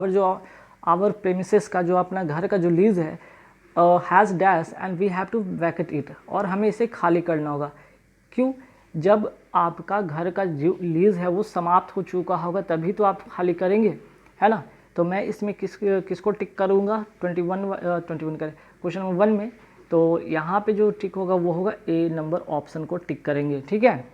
और जो our premises का जो अपना घर का जो लीज है has dash and we have to vacate it, और हमें इसे खाली करना होगा। क्यों? जब आपका घर का जो लीज है वो समाप्त हो चुका होगा तभी तो आप खाली करेंगे, है ना। तो मैं इसमें किसको टिक करूँगा? 21 करें क्वेश्चन नंबर 1 में, तो यहाँ पे जो टिक होगा वो होगा ए नंबर ऑप्शन को टिक करेंगे। ठीक है,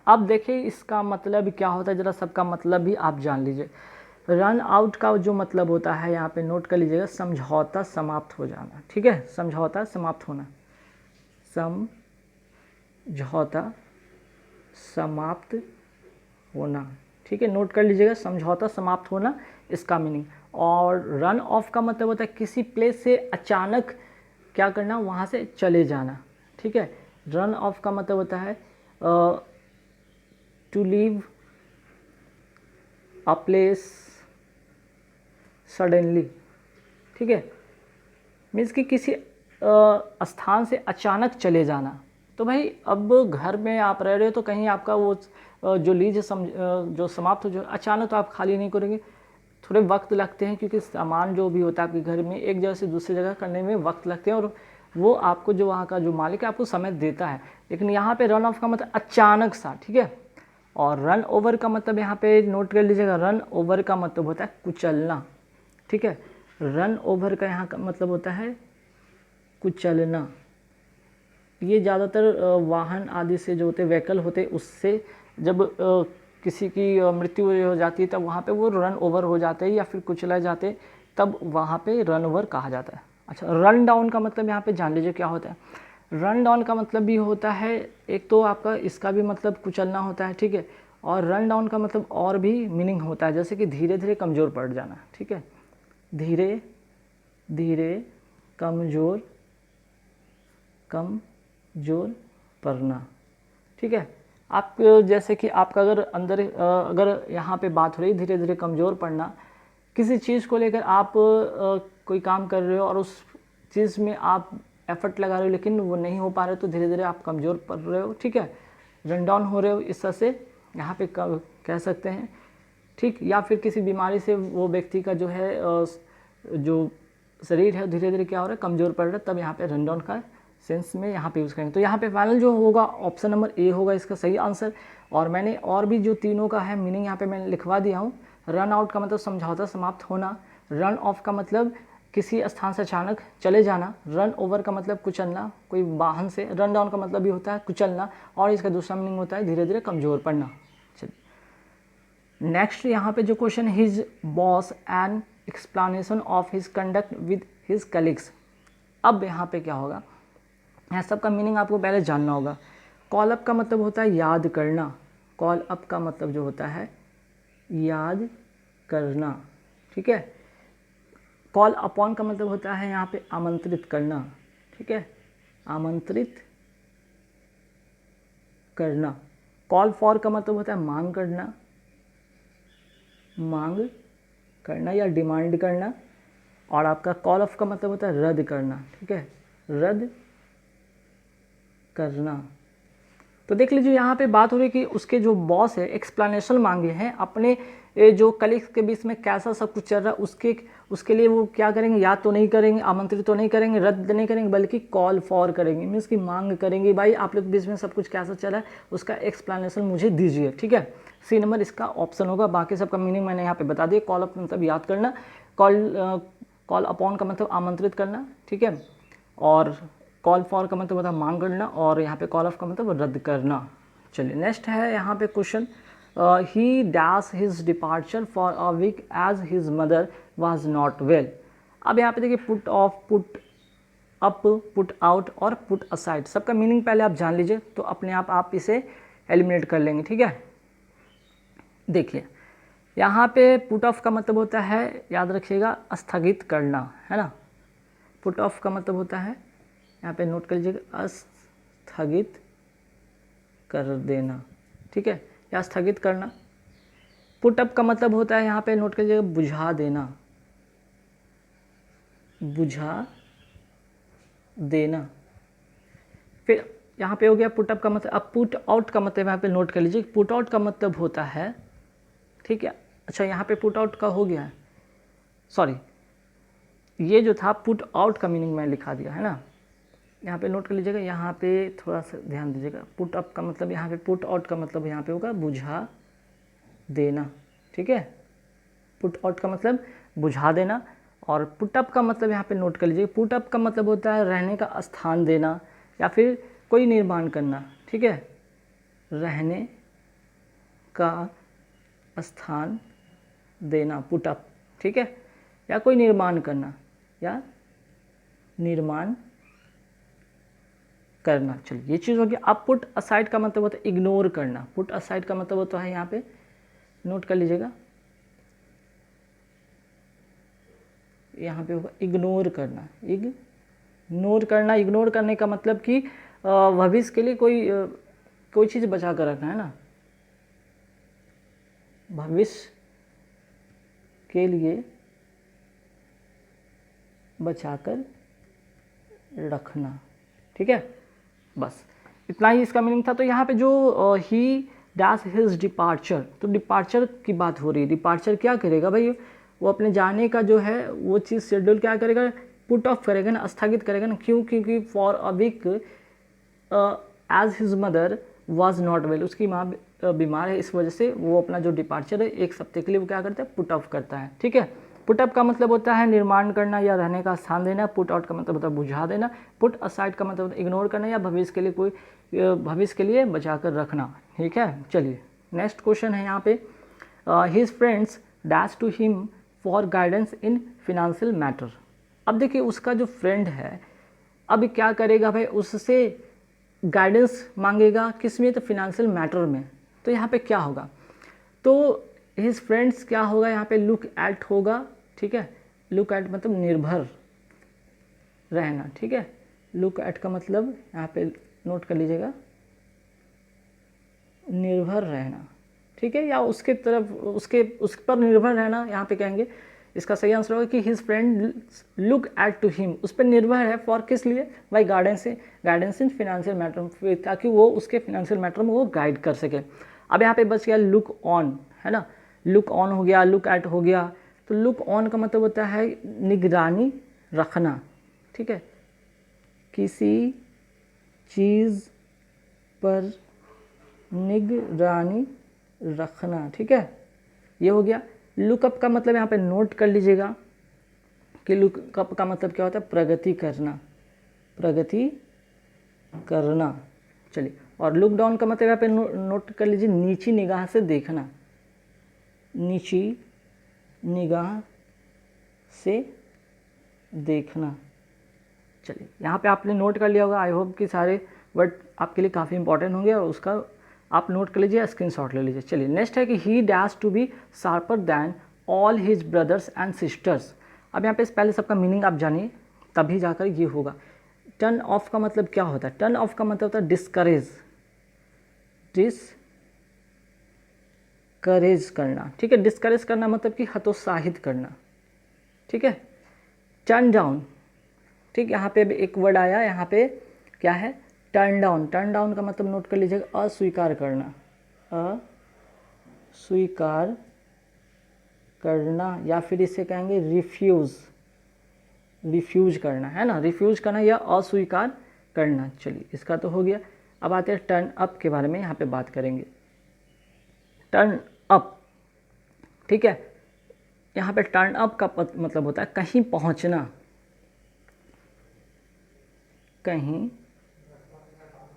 अब देखिए इसका मतलब क्या होता है, ज़रा सबका मतलब भी आप जान लीजिए। रन आउट का जो मतलब होता है, यहाँ पे नोट कर लीजिएगा, समझौता समाप्त हो जाना। ठीक है, समझौता समाप्त होना, समझौता समाप्त होना। ठीक है, नोट कर लीजिएगा, समझौता समाप्त होना इसका मीनिंग। और रन ऑफ का मतलब होता है किसी प्लेस से अचानक क्या करना, वहाँ से चले जाना। ठीक है, रन ऑफ का मतलब होता है to leave a place suddenly. ठीक है, मीन्स कि किसी स्थान से अचानक चले जाना। तो भाई अब घर में आप रह रहे हो तो कहीं आपका वो जो लीज जो समाप्त हो, जो अचानक तो आप खाली नहीं करेंगे, थोड़े वक्त लगते हैं, क्योंकि सामान जो भी होता है आपके घर में एक जगह से दूसरी जगह करने में वक्त लगते हैं, और वो आपको जो वहाँ का जो मालिक है आपको समय देता है। लेकिन यहाँ पे रन ऑफ का मतलब अचानक सा। ठीक है, और रन ओवर का मतलब यहाँ पे नोट कर लीजिएगा, रन ओवर का मतलब होता है कुचलना। ठीक है, रन ओवर का यहाँ का मतलब होता है कुचलना। ये ज़्यादातर वाहन आदि से जो होते व्हीकल होते उससे जब किसी की मृत्यु हो जाती है तब वहाँ पे वो रन ओवर हो जाते हैं या फिर कुचला जाते हैं, तब वहाँ पे रन ओवर कहा जाता है। अच्छा, रन डाउन का मतलब यहाँ पे जान लीजिए क्या होता है। रन डाउन का मतलब भी होता है, एक तो आपका इसका भी मतलब कुचलना होता है। ठीक है, और रन डाउन का मतलब और भी मीनिंग होता है, जैसे कि धीरे धीरे कमज़ोर पड़ जाना। ठीक है, धीरे धीरे कमज़ोर पड़ना। ठीक है, आप जैसे कि आपका अगर अंदर अगर यहाँ पे बात हो रही धीरे धीरे कमज़ोर पड़ना, किसी चीज़ को लेकर आप कोई काम कर रहे हो और उस चीज़ में आप एफर्ट लगा रहे हो लेकिन वो नहीं हो पा रहे, तो धीरे धीरे आप कमज़ोर पड़ रहे हो। ठीक है, रन डाउन हो रहे हो, इस तरह से यहाँ पे कह सकते हैं। ठीक, या फिर किसी बीमारी से वो व्यक्ति का जो है जो शरीर है धीरे धीरे क्या हो रहा है, कमज़ोर पड़ रहा है, तब यहाँ पे रन डाउन का सेंस में यहाँ पे यूज़ करेंगे। तो यहाँ पे फाइनल जो होगा ऑप्शन नंबर ए होगा इसका सही आंसर। और मैंने और भी जो तीनों का है मीनिंग यहाँ पे मैंने लिखवा दिया हूँ। रन आउट का मतलब समझौता समाप्त होना, रन ऑफ का मतलब किसी स्थान से अचानक चले जाना, रन ओवर का मतलब कुचलना कोई वाहन से, रन डाउन का मतलब भी होता है कुचलना, और इसका दूसरा मीनिंग होता है धीरे धीरे कमज़ोर पड़ना। चलिए नेक्स्ट यहाँ पे जो question, his boss and explanation of his conduct with his colleagues. अब यहाँ पे क्या होगा, यहाँ सबका मीनिंग आपको पहले जानना होगा। कॉल अप का मतलब होता है याद करना, कॉल अप का मतलब जो होता है याद करना। ठीक है, कॉल अपॉन का मतलब होता है यहाँ पे आमंत्रित करना। ठीक है, आमंत्रित करना। कॉल फॉर का मतलब होता है मांग करना, मांग करना या डिमांड करना। और आपका कॉल ऑफ का मतलब होता है रद्द करना। ठीक है, रद्द करना। तो देख लीजिए यहाँ पे बात हो रही है कि उसके जो बॉस है एक्सप्लेनेशन मांगे हैं अपने जो कलीग्स के बीच में कैसा सब कुछ चल रहा है, उसके लिए वो क्या करेंगे, याद तो नहीं करेंगे, आमंत्रित तो नहीं करेंगे, रद्द नहीं करेंगे, बल्कि कॉल फॉर करेंगे। मीन्स की मांग करेंगे, भाई आप लोग के बीच में सब कुछ कैसा चला है उसका एक्सप्लेनेशन मुझे दीजिए। ठीक है, सी नंबर इसका ऑप्शन होगा। बाकी सबका मीनिंग मैंने यहाँ पे बता दिया। कॉल अप मतलब याद करना, कॉल अपॉन का मतलब आमंत्रित करना। ठीक है, और कॉल फॉर का मतलब होता है मांग करना, और यहाँ पे कॉल ऑफ का मतलब रद्द करना। चलिए नेक्स्ट है यहाँ पे question, he dash his departure for a week as his mother was not well. अब यहाँ पे देखिए put off, put up, put out और पुट असाइड, सबका मीनिंग पहले आप जान लीजिए तो अपने आप इसे एलिमिनेट कर लेंगे। ठीक है, देखिए यहाँ पे पुट ऑफ का मतलब होता है, याद रखिएगा, स्थगित करना, है ना। पुट ऑफ का मतलब होता है, यहाँ पे नोट कर लीजिएगा, स्थगित कर देना। ठीक है, या स्थगित करना। पुट अप का मतलब होता है, यहाँ पे नोट कर लीजिएगा, बुझा देना, बुझा देना। फिर यहाँ पे हो गया पुट अप का मतलब। अब पुट आउट का मतलब यहाँ पे नोट कर लीजिए, पुट आउट का मतलब होता है, ठीक है, अच्छा यहाँ पे पुट आउट का हो गया है, सॉरी, ये जो था पुट आउट का मीनिंग मैं लिखा दिया है ना, यहाँ पे नोट कर लीजिएगा, यहाँ पे थोड़ा सा ध्यान दीजिएगा। पुट अप का मतलब यहाँ पे, पुट आउट का मतलब यहाँ पे होगा बुझा देना, ठीक है। पुट आउट का मतलब बुझा देना, और पुट अप का मतलब यहाँ पे नोट कर लीजिए, पुट अप का मतलब होता है रहने का स्थान देना या फिर कोई निर्माण करना, ठीक है, रहने का स्थान देना, पुट अप, ठीक है, या कोई निर्माण करना या निर्माण करना। चलिए ये चीज़ हो गया। अब पुट असाइड का मतलब होता है इग्नोर करना, पुट असाइड का मतलब होता है यहाँ पे नोट कर लीजिएगा, यहाँ पे होगा इग्नोर करना, इग्नोर करना। इग्नोर करने का मतलब कि भविष्य के लिए कोई चीज़ बचा कर रखना है ना, भविष्य के लिए बचाकर रखना, ठीक है। बस इतना ही इसका मीनिंग था। तो यहाँ पे जो ही डैश हिज डिपार्चर, तो डिपार्चर की बात हो रही है। डिपार्चर क्या करेगा भाई, वो अपने जाने का जो है वो चीज़ शेड्यूल क्या करेगा, पुट ऑफ करेगा ना, स्थगित करेगा ना। क्यों? क्योंकि for a week as his mother was not well, उसकी माँ बीमार है, इस वजह से वो अपना जो डिपार्चर है एक हफ्ते के लिए वो क्या करता है, पुट ऑफ करता है, ठीक है। पुट अप का मतलब होता है निर्माण करना या रहने का स्थान देना। पुट आउट का मतलब होता है बुझा देना। पुट असाइड का मतलब होता है इग्नोर करना या भविष्य के लिए बचा कर रखना, ठीक है। चलिए नेक्स्ट क्वेश्चन है यहाँ पे, his friends dash to him for guidance in financial matter. अब देखिए उसका जो फ्रेंड है अब क्या करेगा भाई, उससे गाइडेंस मांगेगा, किस में, तो फिनेंशियल मैटर में। तो यहाँ पे क्या होगा, तो हिज फ्रेंड्स क्या होगा यहाँ पे, लुक एट होगा, ठीक है। लुक एट मतलब निर्भर रहना, ठीक है। लुक एट का मतलब यहाँ पे नोट कर लीजिएगा, निर्भर रहना, ठीक है, या उसके तरफ उस पर निर्भर रहना, यहाँ पे कहेंगे। इसका सही आंसर होगा कि his friend look at to him, उस पर निर्भर है, फॉर किस लिए, भाई गाइडेंस इन फिनेंशियल मैटर, ताकि वो उसके फिनेंशियल मैटर में वो गाइड कर सके। अब यहाँ पे बच गया लुक ऑन, है ना, लुक ऑन हो गया, लुक एट हो गया। तो लुक ऑन का मतलब होता है निगरानी रखना, ठीक है, किसी चीज़ पर निगरानी रखना, ठीक है, ये हो गया। लुकअप का मतलब यहाँ पे नोट कर लीजिएगा कि लुकअप का मतलब क्या होता है, प्रगति करना, प्रगति करना। चलिए, और लुक डाउन का मतलब यहाँ पे नोट कर लीजिए, नीची निगाह से देखना, नीची निगाह से देखना। चलिए यहाँ पे आपने नोट कर लिया होगा, आई होप कि सारे वर्ड आपके लिए काफ़ी इंपॉर्टेंट होंगे और उसका आप नोट कर लीजिए, स्क्रीनशॉट ले लीजिए। चलिए नेक्स्ट है कि he dash to be sharper than all his brothers and sisters. अब यहाँ पे पहले सबका मीनिंग आप जानिए, तभी जाकर ये होगा। टर्न ऑफ का मतलब क्या होता है, टर्न ऑफ का मतलब होता है डिस्करेज करना, ठीक है। डिस्करेज करना मतलब कि हतोत्साहित करना, ठीक है। टर्न डाउन, ठीक, यहाँ पे एक वर्ड आया, यहाँ पे क्या है, टर्न डाउन। टर्न डाउन का मतलब नोट कर लीजिएगा, अस्वीकार करना, अस्वीकार करना, या फिर इसे कहेंगे रिफ्यूज करना, है ना, रिफ्यूज करना या अस्वीकार करना। चलिए इसका तो हो गया। अब आते हैं टर्न अप के बारे में, यहाँ पे बात करेंगे। टर्न अप, ठीक है, यहाँ पे टर्न अप का मतलब होता है कहीं पहुँचना, कहीं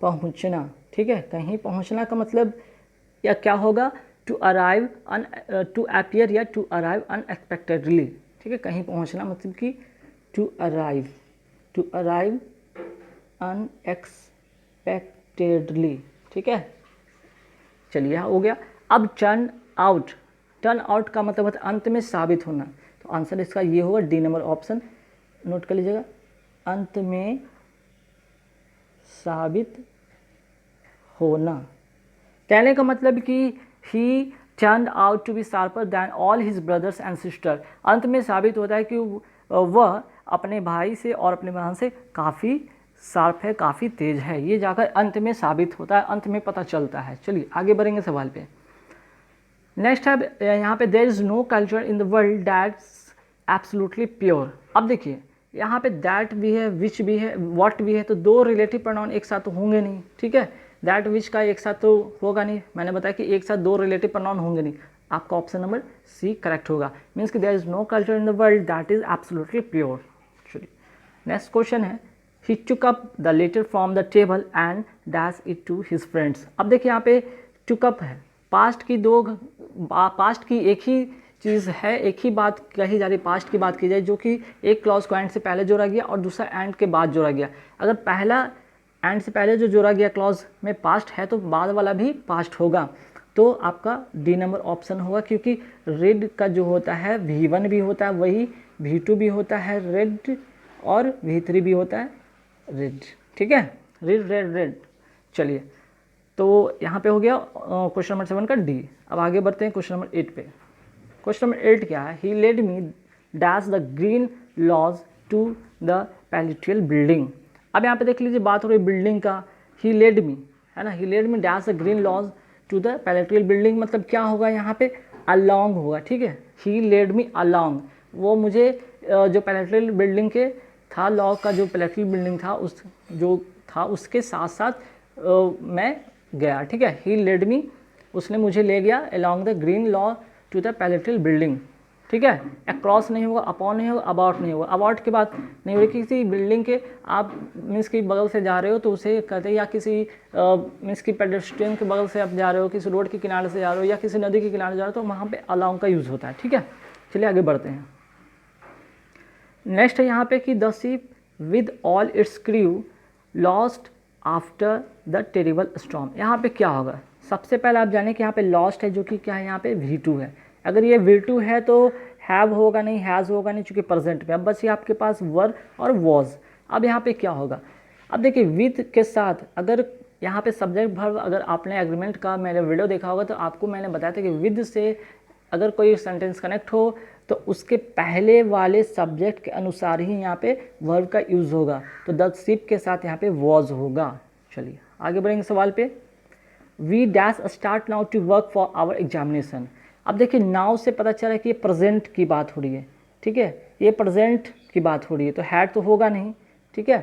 पहुँचना, ठीक है। कहीं पहुँचना का मतलब या क्या होगा, टू अराइव टू अपीयर या टू अराइव अनएक्सपेक्टेडली, ठीक है। कहीं पहुँचना मतलब कि टू अराइव अनएक्सपेक्टेडली, ठीक है। चलिए यहाँ हो गया। अब टर्न आउट का मतलब होता है अंत में साबित होना। तो आंसर इसका ये होगा, डी नंबर ऑप्शन, नोट कर लीजिएगा, अंत में साबित होना। कहने का मतलब कि he turn out to be sharper than all his brothers and sister. अंत में साबित होता है कि वह अपने भाई से और अपने बहन से काफ़ी शार्प है, काफ़ी तेज है। ये जाकर अंत में साबित होता है, अंत में पता चलता है। चलिए आगे बढ़ेंगे सवाल पे। नेक्स्ट है यहाँ पे, there is no culture in the world that's absolutely pure. अब देखिए यहाँ पे दैट भी है, विच भी है, व्हाट भी है, तो दो रिलेटिव प्रोनाउन एक साथ तो होंगे नहीं, ठीक है। दैट विच का एक साथ तो होगा नहीं, मैंने बताया कि एक साथ दो रिलेटिव प्रोनाउन होंगे नहीं। आपका ऑप्शन नंबर सी करेक्ट होगा। मीन्स कि there is no culture in the world that is absolutely pure. चलिए नेक्स्ट क्वेश्चन है, he took up the letter from the table and dash it to his friends. अब देखिए यहाँ पे took up है, past की एक ही चीज़ है, एक ही बात कही जा रही, पास्ट की बात की जाए, जो कि एक क्लॉज को एंड से पहले जोड़ा गया और दूसरा एंड के बाद जोड़ा गया। अगर पहला एंड से पहले जो जोड़ा गया क्लॉज में पास्ट है तो बाद वाला भी पास्ट होगा, तो आपका डी नंबर ऑप्शन होगा, क्योंकि रेड का जो होता है V1 भी होता है, वही V2 भी होता है रेड, और V3 भी होता है रेड, ठीक है, रेड रेड रेड। चलिए तो यहाँ पे हो गया क्वेश्चन नंबर 7 का डी। अब आगे बढ़ते हैं क्वेश्चन नंबर 8 पे। क्वेश्चन नंबर 8 क्या है, he led me dash the green lawns to the palatial building. अब यहाँ पे देख लीजिए बात हो रही बिल्डिंग का, ही लेड मी है ना, he led me dash the green lawns to the palatial building, मतलब क्या होगा यहाँ पे अलॉन्ग होगा, ठीक है। ही लेड मी अलॉन्ग, वो मुझे जो पैलेट्रियल बिल्डिंग के था, लॉ का जो पैलेट्रियल बिल्डिंग था उस जो था उसके साथ साथ मैं गया, ठीक है। ही लेड मी, उसने मुझे ले गया along the green lawn to the palatial building, ठीक है। अक्रॉस नहीं होगा, अपॉन नहीं होगा, अबाउट नहीं होगा, अबाउट के बाद नहीं होगी। किसी बिल्डिंग के आप मीन्स की बगल से जा रहे हो तो उसे कहते हैं, या किसी मीन्स की पेडेस्ट्रियन के बगल से आप जा रहे हो, किसी रोड के किनारे से जा रहे हो या किसी नदी के किनारे जा रहे हो, तो वहाँ पे अलॉन्ग का यूज़ होता है, ठीक है। चलिए आगे बढ़ते हैं। नेक्स्ट है यहाँ पे कि the ship with all it's crew lost after the terrible storm. यहाँ पे क्या होगा, सबसे पहले आप जाने कि यहाँ पे लॉस्ट है, जो कि क्या है यहाँ पे V2 है। अगर ये V2 है तो हैव होगा नहीं, हैज़ होगा नहीं, चूँकि प्रेजेंट में। अब बस ये आपके पास वर और वॉज। अब यहाँ पे क्या होगा, अब देखिए विद के साथ अगर यहाँ पे सब्जेक्ट वर्ब, अगर आपने एग्रीमेंट का मैंने वीडियो देखा होगा तो आपको मैंने बताया था कि विद से अगर कोई सेंटेंस कनेक्ट हो तो उसके पहले वाले सब्जेक्ट के अनुसार ही यहाँ पे वर्ब का यूज़ होगा, तो द शिप के साथ यहाँ पे वॉज होगा। चलिए आगे बढ़ेंगे सवाल पे। We dash start now to work for our examination. अब देखिए नाउ से पता चला कि ये प्रेजेंट की बात हो रही है, ठीक है, ये प्रेजेंट की बात हो रही है, तो हैड तो होगा नहीं, ठीक है,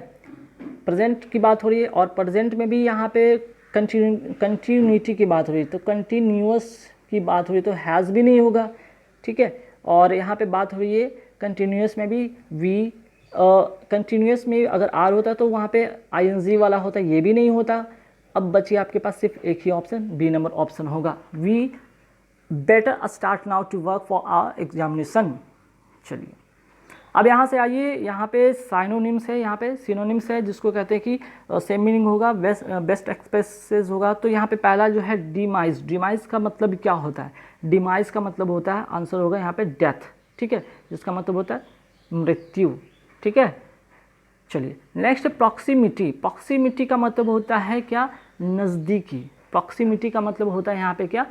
प्रेजेंट की बात हो रही है, और प्रेजेंट में भी यहाँ पे कंटिन्यूटी की बात हो रही है, तो कंटिन्यूअस की बात हो रही है, तो हैज़ भी नहीं होगा, ठीक है। और यहाँ पे बात हो रही है कंटिन्यूअस में भी वी, कंटिन्यूअस में अगर आर होता तो वहाँ पे ING वाला होता, ये भी नहीं होता। अब बची आपके पास सिर्फ एक ही ऑप्शन, बी नंबर ऑप्शन होगा, we better start now to work for our examination. चलिए अब यहाँ से आइए, यहाँ पे साइनोनिम्स है, यहाँ पे सिनोनिम्स है, जिसको कहते हैं कि सेम मीनिंग होगा, बेस्ट एक्सप्रेसेस होगा। तो यहाँ पे पहला जो है डिमाइज, डिमाइज का मतलब क्या होता है, डिमाइज का मतलब होता है, आंसर होगा यहाँ पे डेथ, ठीक है, जिसका मतलब होता है मृत्यु, ठीक है। चलिए नेक्स्ट प्रॉक्सिमिटी। प्रॉक्सिमिटी का मतलब होता है क्या, नज़दीकी। प्रॉक्सिमिटी का मतलब होता है यहाँ पे क्या,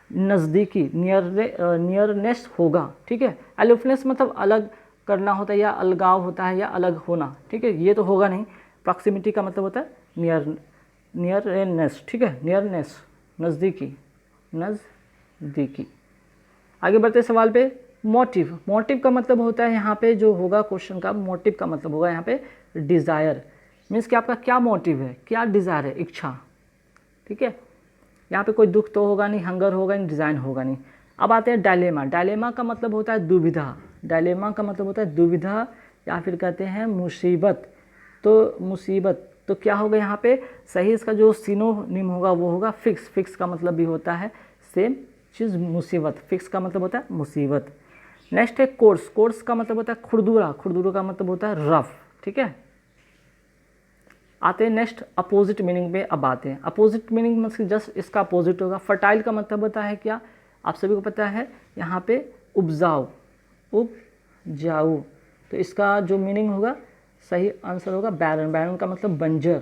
नज़दीकी, नियरनेस होगा, ठीक है। एलोफनेस मतलब अलग करना होता है या अलगाव होता है या अलग होना, ठीक है, ये तो होगा नहीं। प्रॉक्सिमिटी का मतलब होता है नियरनेस, ठीक है, नियरनेस, नज़दीकी, नज़दीकी। आगे बढ़ते सवाल पे। मोटिव, मोटिव का मतलब होता है यहाँ पे जो होगा क्वेश्चन का, मोटिव का मतलब होगा यहाँ पे डिज़ायर, मीन्स कि आपका क्या मोटिव है, क्या डिज़ायर है, इच्छा, ठीक है। यहाँ पे कोई दुख तो होगा नहीं, हंगर होगा नहीं, डिज़ाइन होगा नहीं। अब आते हैं डायलेमा। डायलेमा का मतलब होता है दुविधा, डायलेमा का मतलब होता है दुविधा या फिर कहते हैं मुसीबत। तो मुसीबत तो क्या होगा यहाँ पे, सही इसका जो सिनोनिम होगा वो होगा फिक्स। फिक्स का मतलब भी होता है सेम चीज़ मुसीबत, फिक्स का मतलब होता है मुसीबत। नेक्स्ट है कोर्स। कोर्स का मतलब होता है खुरदुरा, खुरदुरा का मतलब होता है रफ, ठीक है। आते हैं नेक्स्ट अपोजिट मीनिंग पे। अब आते हैं अपोजिट मीनिंग मतलब जस्ट इसका अपोजिट होगा। फर्टाइल का मतलब होता है क्या, आप सभी को पता है, यहाँ पे उपजाऊ, उपजाऊ, तो इसका जो मीनिंग होगा सही आंसर होगा बैरन। बैरन का मतलब बंजर,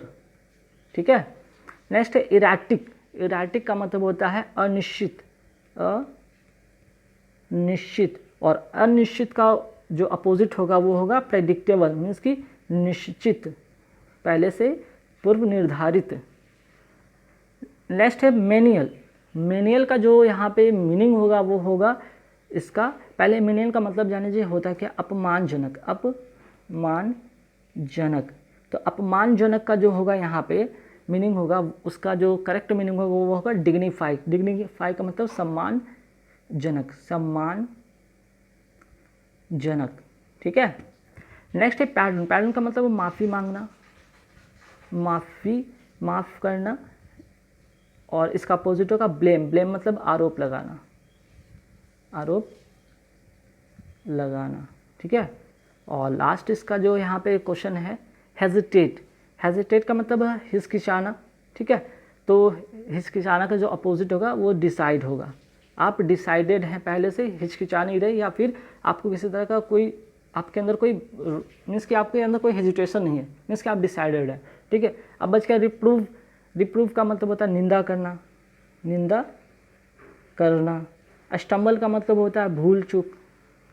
ठीक है। नेक्स्ट है इरैटिक। इरैटिक का मतलब होता है अनिश्चित, अनिश्चित, और अनिश्चित का जो अपोजिट होगा वो होगा प्रेडिक्टेबल, मीन्स कि निश्चित, पहले से पूर्व निर्धारित। नेक्स्ट है मेनियल। मेनियल का जो यहाँ पे मीनिंग होगा वो होगा इसका पहले मिनियन का मतलब जाने दीजिए होता है क्या, अपमानजनक, अपमानजनक। तो अपमानजनक का जो होगा यहाँ पे मीनिंग होगा, उसका जो करेक्ट मीनिंग होगा वो होगा डिग्निफाई। डिग्निफाई का मतलब सम्मानजनक, सम्मानजनक, ठीक है। नेक्स्ट है पैडन। पैडन का मतलब माफ़ी मांगना, माफ़ करना। और इसका अपोजिट होगा ब्लेम। ब्लेम मतलब आरोप लगाना, आरोप लगाना, ठीक है। और लास्ट इसका जो यहाँ पे क्वेश्चन है हेजिटेट। हेजिटेट का मतलब है हिचकिचाना, ठीक है। तो हिचकिचाना का जो अपोजिट होगा वो डिसाइड होगा। आप डिसाइडेड हैं पहले से, हिचकिचा नहीं रहे, या फिर आपको किसी तरह का कोई आपके अंदर कोई मीन्स कि आपके अंदर कोई हेजिटेशन नहीं है, मीन्स कि आप डिसाइडेड है, ठीक है। अब बच गया रिप्रूव। रिप्रूव का मतलब होता है निंदा करना, निंदा करना। स्टम्बल का मतलब होता है भूल चूक,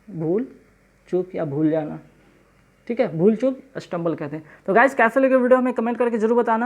भूल चूक या भूल जाना, ठीक है। भूल चूक स्टम्बल कहते हैं। तो गाइस कैसे लगे वीडियो हमें कमेंट करके जरूर बताना।